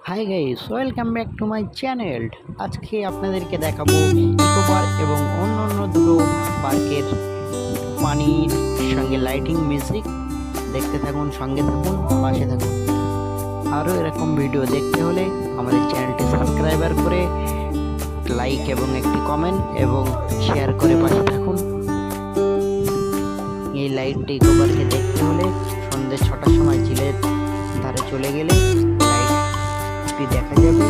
Hi guys, welcome back to my channel. আজকে আপনাদেরকে দেখাবো ইকো পার্ক এবং অন্য দুটো পার্কের পানির সঙ্গে লাইটিং মিউজিক। দেখতে থাকুন, সঙ্গে থাকুন, পাশে থাকুন। আরও এরকম ভিডিও দেখতে হলে আমাদের চ্যানেলটি সাবস্ক্রাইবার করে লাইক এবং একটি কমেন্ট এবং শেয়ার করে পাশে থাকুন। এই লাইটটি ইকো পার্কে দেখতে হলে সন্ধ্যে 6টার সময় ঝিলের ধারে চলে গেলে লাইটটি দেখা যাবে।